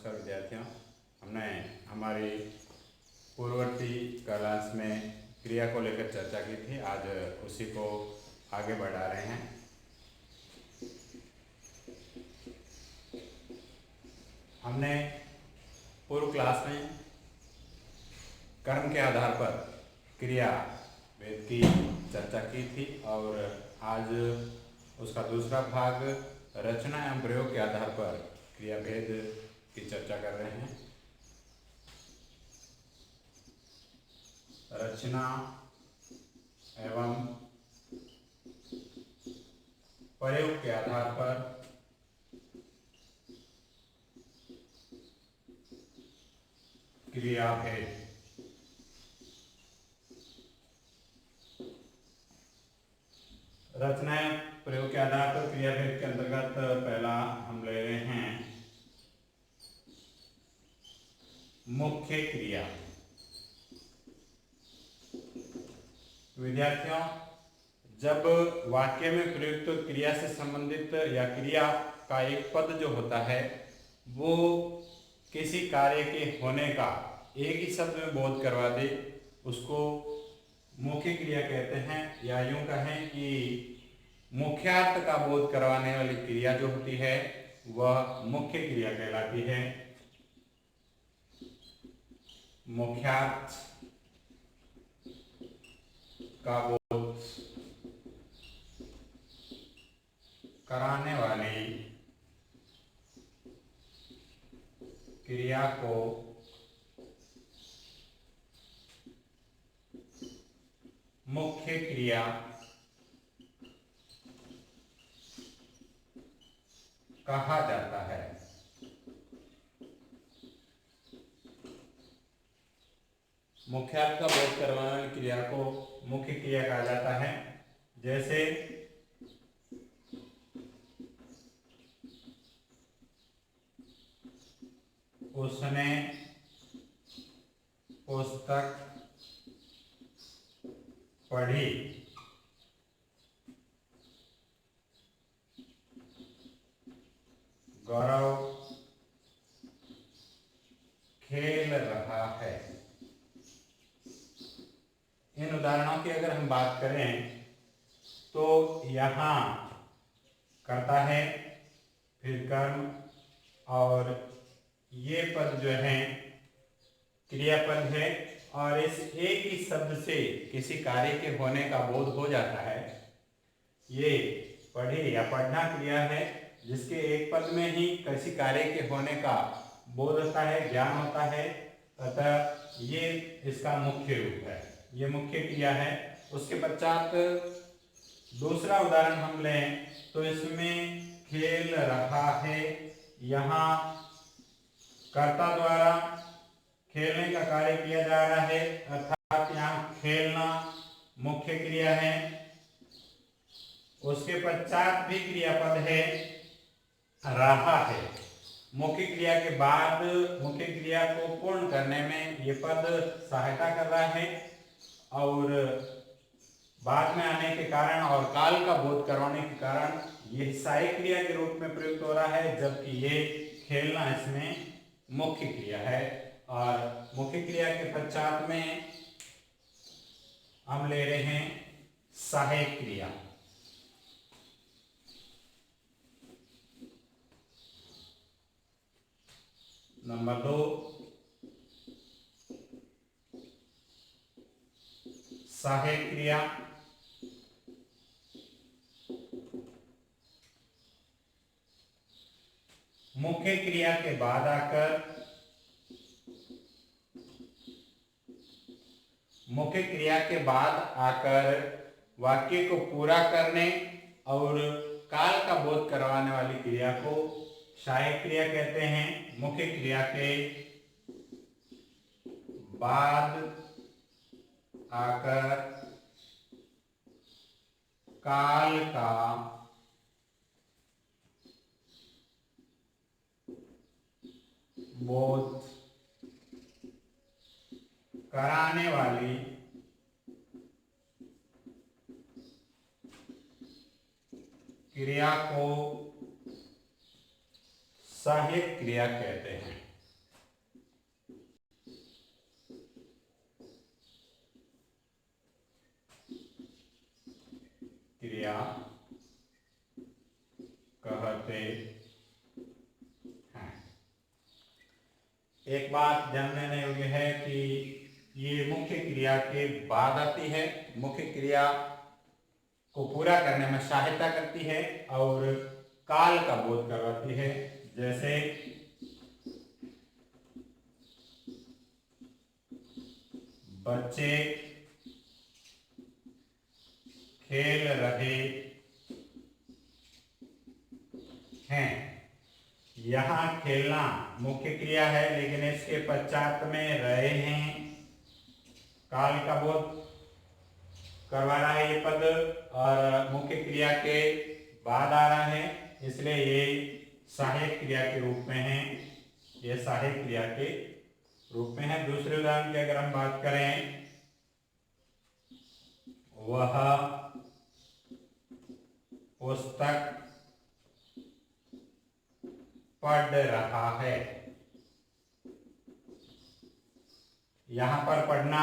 नमस्कार विद्यार्थियों। हमने हमारी पूर्ववर्ती क्लास में क्रिया को लेकर चर्चा की थी। आज उसी को आगे बढ़ा रहे हैं। हमने पूर्व क्लास में कर्म के आधार पर क्रिया भेद की चर्चा की थी और आज उसका दूसरा भाग रचना एवं प्रयोग के आधार पर क्रिया भेद की चर्चा कर रहे हैं। रचना एवं प्रयोग के आधार पर क्रिया भेद। रचना प्रयोग के आधार पर क्रिया भेद के अंतर्गत पहला हम ले रहे हैं मुख्य क्रिया। विद्यार्थियों, जब वाक्य में प्रयुक्त क्रिया से संबंधित या क्रिया का एक पद जो होता है वो किसी कार्य के होने का एक ही शब्द में बोध करवा दे, उसको मुख्य क्रिया कहते हैं। या यूं कहें कि मुख्यार्थ का बोध करवाने वाली क्रिया जो होती है वह मुख्य क्रिया कहलाती है। मुख्यार्थ का बोध कराने वाली क्रिया को मुख्य क्रिया कहा जाता है। मुख्यार्थ का बोध करवाने वाली क्रिया को मुख्य क्रिया कहा जाता है। जैसे उसने पुस्तक पढ़ी, गौरव खेल रहा है। इन उदाहरणों की अगर हम बात करें तो यहाँ कर्ता है, फिर कर्म, और ये पद जो है क्रियापद है और इस एक ही शब्द से किसी कार्य के होने का बोध हो जाता है। ये पढ़े या पढ़ना क्रिया है जिसके एक पद में ही किसी कार्य के होने का बोध होता है, ज्ञान होता है, अतः ये इसका मुख्य रूप है, ये मुख्य क्रिया है। उसके पश्चात दूसरा उदाहरण हम लें तो इसमें खेल रहा है, यहाँ कर्ता द्वारा खेलने का कार्य किया जा रहा है, अर्थात यहाँ खेलना मुख्य क्रिया है। उसके पश्चात भी क्रियापद है रहा है। मुख्य क्रिया के बाद मुख्य क्रिया को पूर्ण करने में ये पद सहायता कर रहा है और बाद में आने के कारण और काल का बोध करवाने के कारण ये सहायक क्रिया के रूप में प्रयुक्त हो रहा है, जबकि ये खेलना इसमें मुख्य क्रिया है। और मुख्य क्रिया के पश्चात में हम ले रहे हैं सहायक क्रिया। नंबर 2 सहायक क्रिया। मुख्य क्रिया के बाद आकर मुख्य क्रिया के बाद आकर वाक्य को पूरा करने और काल का बोध करवाने वाली क्रिया को सहायक क्रिया कहते हैं। मुख्य क्रिया के बाद आकर काल का बोध कराने वाली क्रिया को सहायक क्रिया कहते हैं। क्रिया कहते हैं। एक बात ध्यान देने योग्य है कि ये मुख्य क्रिया के बाद आती है, मुख्य क्रिया को पूरा करने में सहायता करती है और काल का बोध करवाती है। जैसे बच्चे खेल रहे हैं। यहाँ खेलना मुख्य क्रिया है, लेकिन इसके पश्चात में रहे हैं काल का बोध करवा रहा है ये पद, और मुख्य क्रिया के बाद आ रहा है, इसलिए ये सहायक क्रिया के रूप में है। ये सहायक क्रिया के रूप में है। दूसरे उदाहरण की अगर हम बात करें, वह पुस्तक पढ़ रहा है। यहाँ पर पढ़ना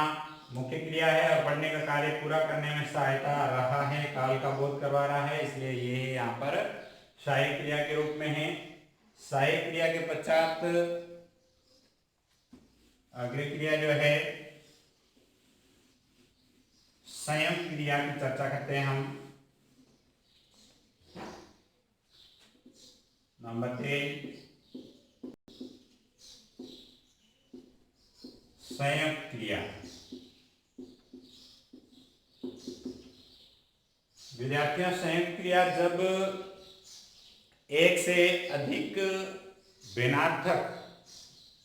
मुख्य क्रिया है और पढ़ने का कार्य पूरा करने में सहायता रहा है, काल का बोध करवा रहा है, इसलिए ये यहाँ पर सहायक क्रिया के रूप में है। सहायक क्रिया के पश्चात अगली क्रिया जो है संयुक्त क्रिया की चर्चा करते हैं हम। नंबर 3, संयुक्त क्रिया। विद्यार्थियों, संयुक्त क्रिया जब एक से अधिक भिन्नार्थक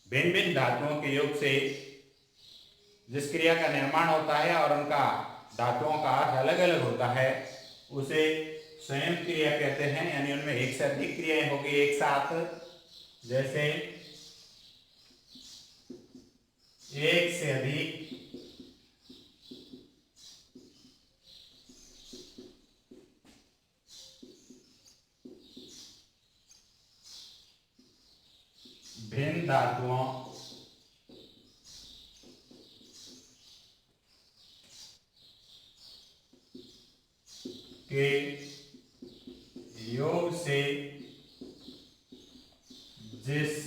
भिन्न भिन्न धातुओं के योग से जिस क्रिया का निर्माण होता है और उनका धातुओं का अर्थ अलग अलग होता है, उसे संयुक्त क्रिया कहते हैं। यानी उनमें एक से अधिक क्रियाएं होगी एक साथ। जैसे एक से अधिक भिन्न धातुओं के योग से जिस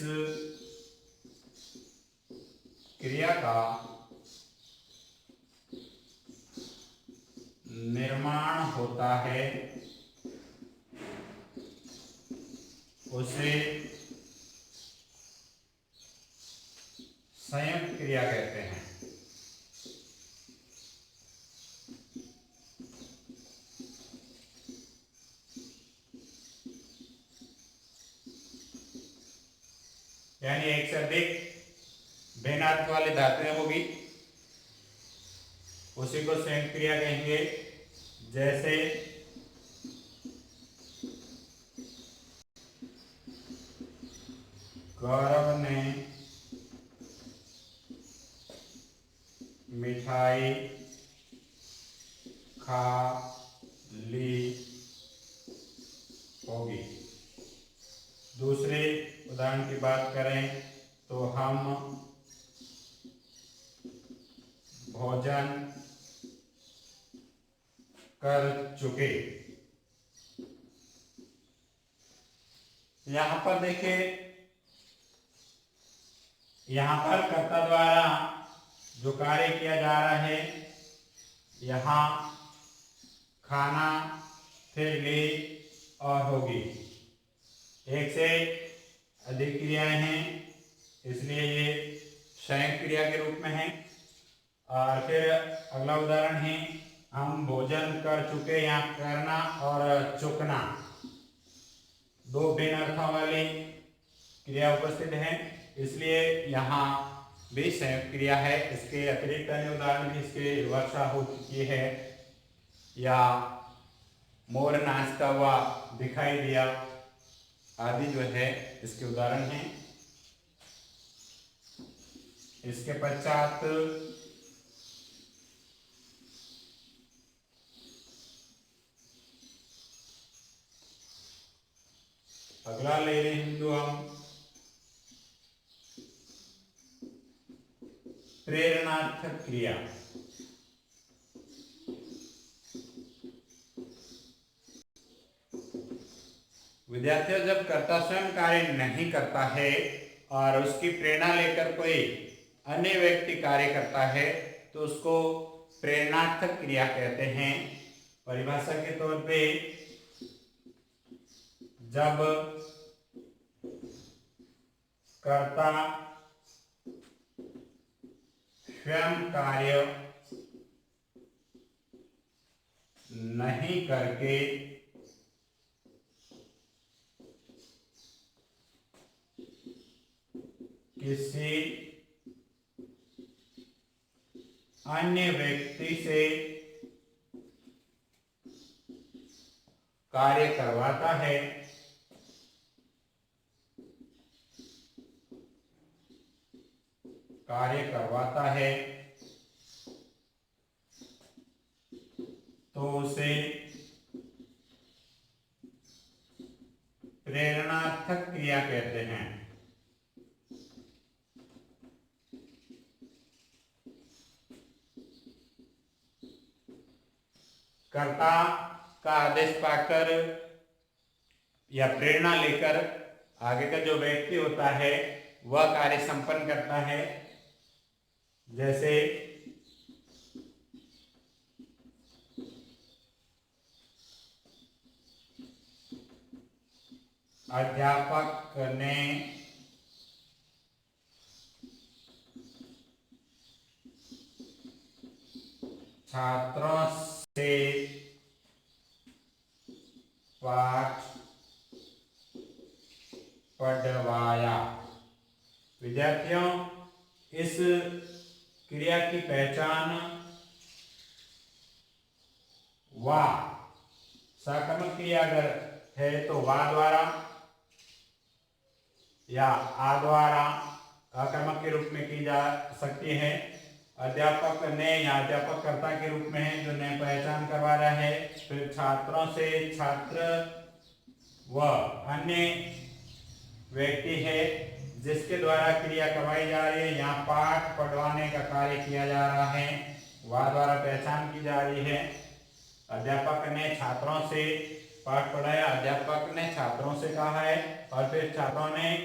क्रिया का निर्माण होता है उसे संयुक्त क्रिया कहते हैं। यानी एक से अधिक भिन्न अर्थ वाली धातुएं होगी, उसी को संयुक्त क्रिया कहेंगे। जैसे गौरव ने मिठाई खा ली होगी। दूसरे उदाहरण की बात करें तो हम भोजन कर चुके। यहां पर देखिए, यहां पर कर्ता द्वारा जो कार्य किया जा रहा है, यहां खाना, फिर ले और होगी। एक से अधिक क्रियाएं हैं, इसलिए ये संयुक्त क्रिया के रूप में है। और फिर अगला उदाहरण है, हम भोजन कर चुके। यहाँ करना और चुकना दो भिन्न अर्थों वाली क्रिया उपस्थित है, इसलिए यहाँ भी संयुक्त क्रिया है। इसके अतिरिक्त अन्य उदाहरण भी इसके वर्षा हो चुकी है, या मोर नाचता हुआ दिखाई दिया, आदि जो है इसके उदाहरण हैं। इसके पश्चात अगला ले रहे हिंदू हम प्रेरणार्थक क्रिया। विद्यार्थियों, जब कर्ता स्वयं कार्य नहीं करता है और उसकी प्रेरणा लेकर कोई अन्य व्यक्ति कार्य करता है तो उसको प्रेरणार्थक क्रिया कहते हैं। परिभाषा के तौर पे, जब कर्ता स्वयं कार्य नहीं करके किसी अन्य व्यक्ति से कार्य करवाता है तो उसे प्रेरणार्थक क्रिया कहते हैं। कर्ता का आदेश पाकर या प्रेरणा लेकर आगे का जो व्यक्ति होता है वह कार्य संपन्न करता है। जैसे अध्यापक ने छात्रों से पाठ पढ़वाया। विद्यार्थियों, इस क्रिया की पहचान वा सकर्मक क्रिया अगर है तो वा द्वारा या आ द्वारा अकर्मक के रूप में की जा सकती है। अध्यापक ने या अध्यापक कर्ता के रूप में है जो ने पहचान करवा रहा है। फिर छात्रों से छात्र व अन्य व्यक्ति है जिसके द्वारा क्रिया करवाई जा रही है। यहाँ पाठ पढ़वाने का कार्य किया जा रहा है, वह द्वारा पहचान की जा रही है। अध्यापक ने छात्रों से पाठ पढ़ाया, अध्यापक ने छात्रों से कहा है और फिर छात्रों ने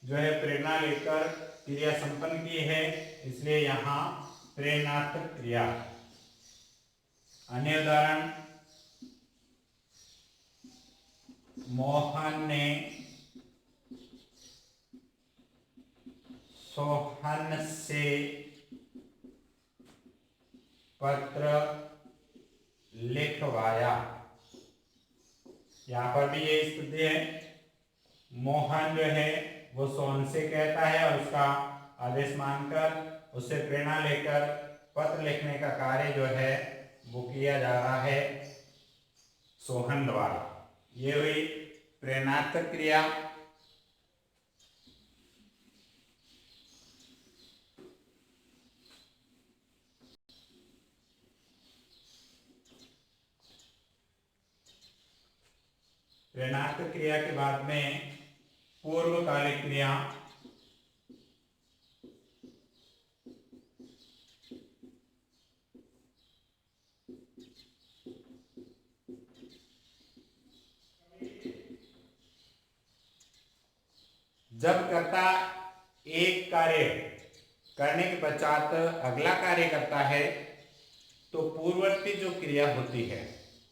जो है प्रेरणा लेकर क्रिया संपन्न की है, इसलिए यहाँ प्रेरणार्थक क्रिया। अन्य उदाहरण, मोहन ने सोहन से पत्र लिखवाया। यहाँ पर भी ये स्थिति है, मोहन जो है वो सोहन से कहता है और उसका आदेश मानकर उससे प्रेरणा लेकर पत्र लिखने का कार्य जो है वो किया जा रहा है सोहन द्वारा। ये हुई प्रेरणार्थक क्रिया। प्रेरणार्थक क्रिया के बाद में पूर्वकालिक क्रिया। जब कर्ता एक कार्य करने के पश्चात अगला कार्य करता है तो पूर्ववर्ती जो क्रिया होती है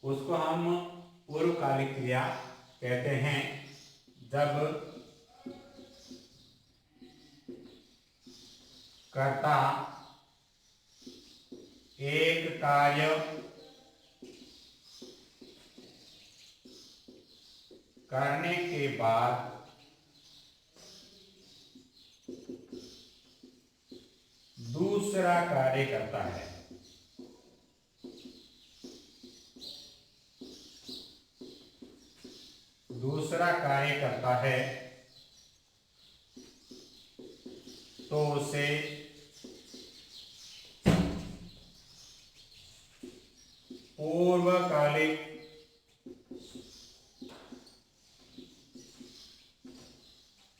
उसको हम पूर्वकालिक क्रिया कहते हैं। जब कर्ता एक कार्य करने के बाद दूसरा कार्य करता है, तो उसे पूर्वकालिक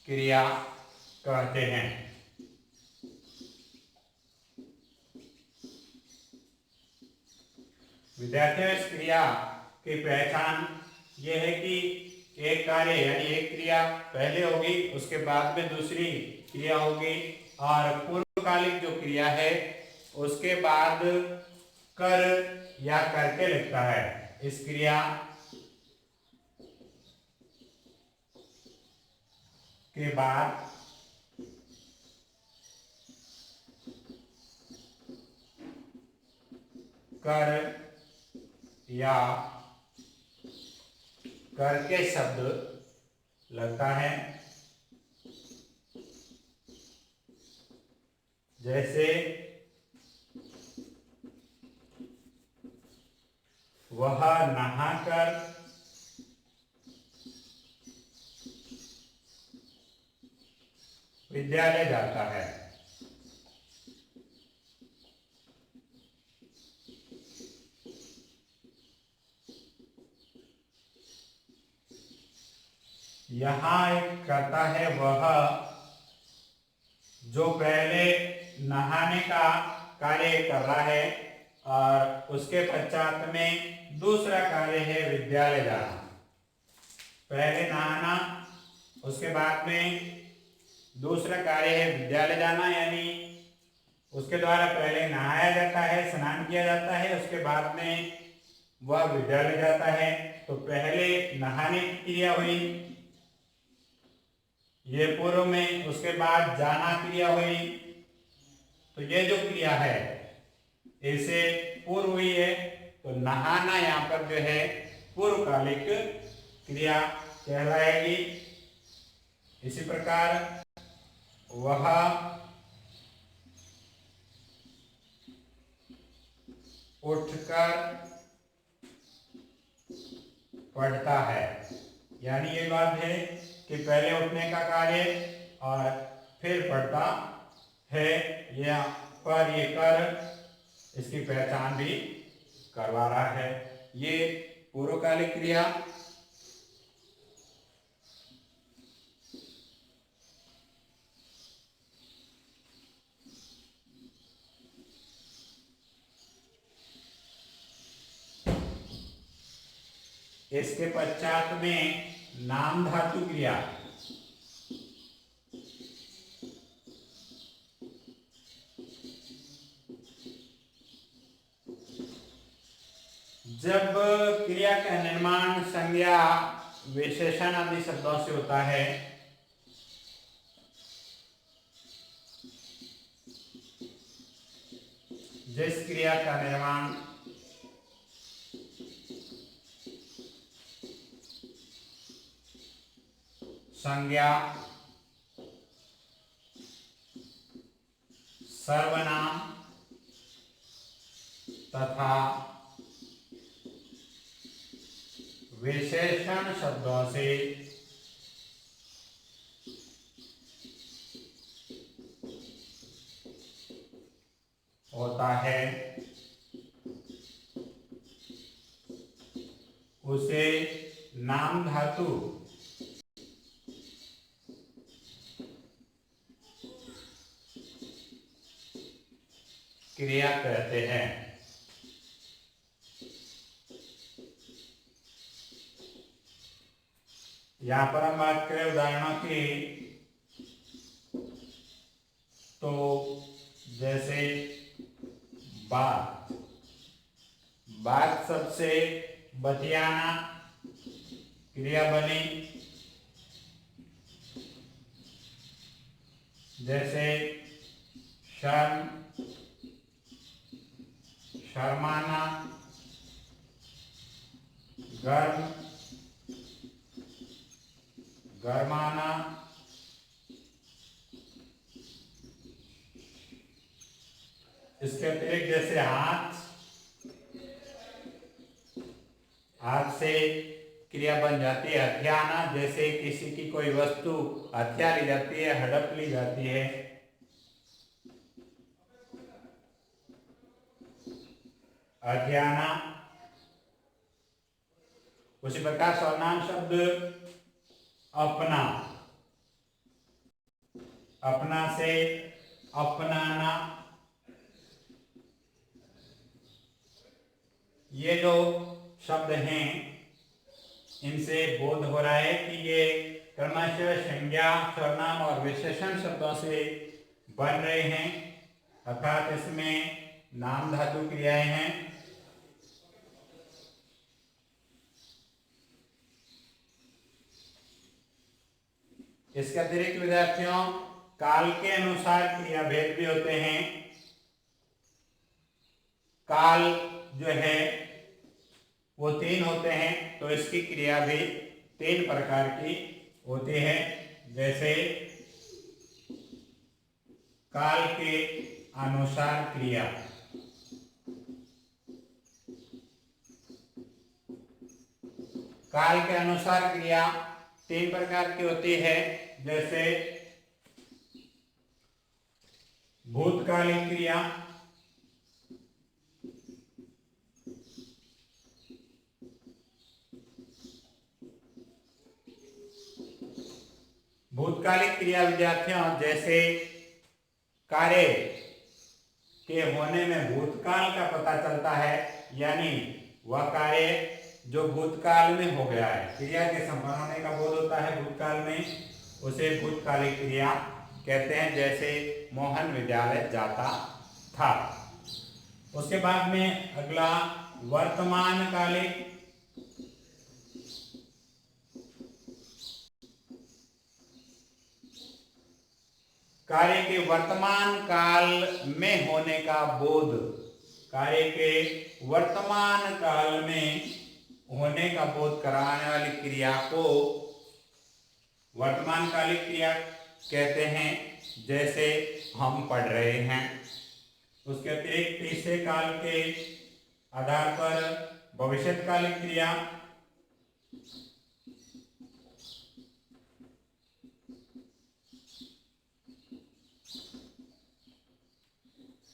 क्रिया कहते हैं। विद्यार्थियों, इस क्रिया की पहचान यह है कि एक कार्य यानी एक क्रिया पहले होगी, उसके बाद में दूसरी क्रिया होगी, और पूर्वकालिक जो क्रिया है उसके बाद कर या करके लिखता है। इस क्रिया के बाद कर या करके शब्द लगता है। जैसे वह नहाकर विद्यालय जाता है। यहां एक करता है वह, जो पहले नहाने का कार्य कर रहा है, और उसके पश्चात में दूसरा कार्य है विद्यालय जाना। पहले नहाना, उसके बाद में दूसरा कार्य है विद्यालय जाना, यानी उसके द्वारा पहले नहाया जाता है, स्नान किया जाता है, उसके बाद में वह विद्यालय जाता है। तो पहले नहाने की क्रिया हुई, ये पूर्व में, उसके बाद जाना क्रिया हुई। तो ये जो क्रिया है इसे पूर्व हुई है, तो नहाना यहाँ पर जो है पूर्वकालिक क्रिया कहलाएगी। इसी प्रकार वह उठकर पढ़ता है, यानी ये बात है कि पहले उठने का कार्य और फिर पढ़ता है। यहाँ पर ये कर इसकी पहचान भी करवा रहा है। ये पूर्वकालिक क्रिया। इसके पश्चात में नाम धातु क्रिया। जब क्रिया का निर्माण संज्ञा, विशेषण आदि शब्दों से होता है, जिस क्रिया का निर्माण संज्ञा, सर्वनाम तथा विशेषण शब्दों से होता है, उसे नाम धातु क्रिया कहते हैं। यहां पर हम बात करें उदाहरणों की, तो जैसे बात, बात सबसे बतियाना क्रिया बनी। जैसे शर्म, शर्माना, गर्म, गरमाना। इसके अतिरिक्त जैसे हाथ, हाथ से क्रिया बन जाती है हथियाना। जैसे किसी की कोई वस्तु हथिया ली जाती है, हड़प ली जाती है। हथियाना। उसी प्रकार सर्वनाम शब्द अपना, अपना से अपनाना। ये जो शब्द हैं इनसे बोध हो रहा है कि ये क्रमशः संज्ञा, सर्वनाम और विशेषण शब्दों से बन रहे हैं, अर्थात इसमें नाम धातु क्रियाएं हैं। इसके अतिरिक्त विद्यार्थियों काल के अनुसार क्रिया भेद भी होते हैं। काल जो है वो 3 होते हैं, तो इसकी क्रिया भी 3 प्रकार की होती है। जैसे काल के अनुसार क्रिया, काल के अनुसार क्रिया 3 प्रकार की होती है। जैसे भूतकालिक क्रिया, भूतकालिक क्रिया विद्यार्थियों जैसे कार्य के होने में भूतकाल का पता चलता है, यानी वह कार्य जो भूतकाल में हो गया है, क्रिया के संपन्न होने का बोध होता है भूतकाल में, उसे भूतकालिक क्रिया कहते हैं। जैसे मोहन विद्यालय जाता था। उसके बाद में अगला वर्तमान कालिक, कार्य के वर्तमान काल में होने का बोध, कार्य के वर्तमान काल में होने का बोध कराने वाली क्रिया को वर्तमान कालिक क्रिया कहते हैं। जैसे हम पढ़ रहे हैं। उसके अतिरिक्त तीसरे काल के आधार पर भविष्यकालिक क्रिया,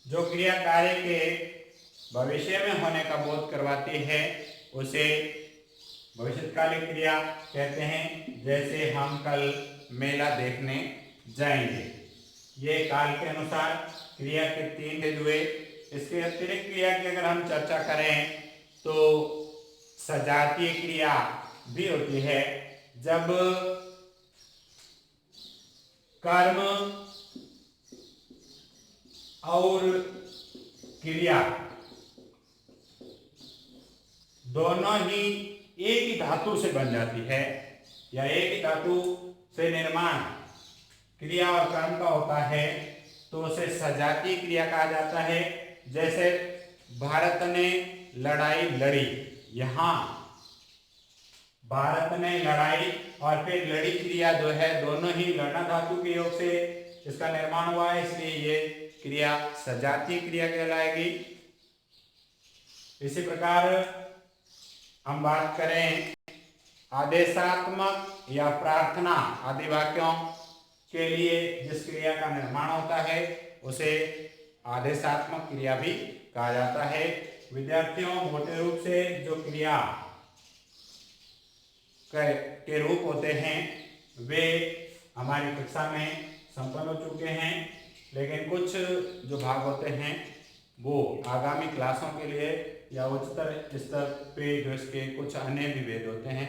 जो क्रिया कार्य के भविष्य में होने का बोध करवाती है, उसे भविष्यकालिक क्रिया कहते हैं। जैसे हम कल मेला देखने जाएंगे। ये काल के अनुसार क्रिया के 3 भेद हुए। इसके अतिरिक्त क्रिया की अगर हम चर्चा करें तो सजातीय क्रिया भी होती है। जब कर्म और क्रिया दोनों ही एक ही धातु से बन जाती है, या एक ही धातु से निर्माण क्रिया और कर्म का होता है, तो उसे सजातीय क्रिया कहा जाता है। जैसे भारत ने लड़ाई लड़ी, यहाँ भारत ने लड़ाई और फिर लड़ी क्रिया जो है दोनों ही लड़ना धातु के योग से इसका निर्माण हुआ है, इसलिए ये क्रिया सजातीय क्रिया कहलाएगी। इसी प्रकार हम बात करें आदेशात्मक या प्रार्थना आदि वाक्यों के लिए जिस क्रिया का निर्माण होता है उसे आदेशात्मक क्रिया भी कहा जाता है। विद्यार्थियों मोटे रूप से जो क्रिया के रूप होते हैं वे हमारी कक्षा में संपन्न हो चुके हैं, लेकिन कुछ जो भाग होते हैं वो आगामी क्लासों के लिए या उच्चतर स्तर पे जो इसके कुछ अन्य भी भेद होते हैं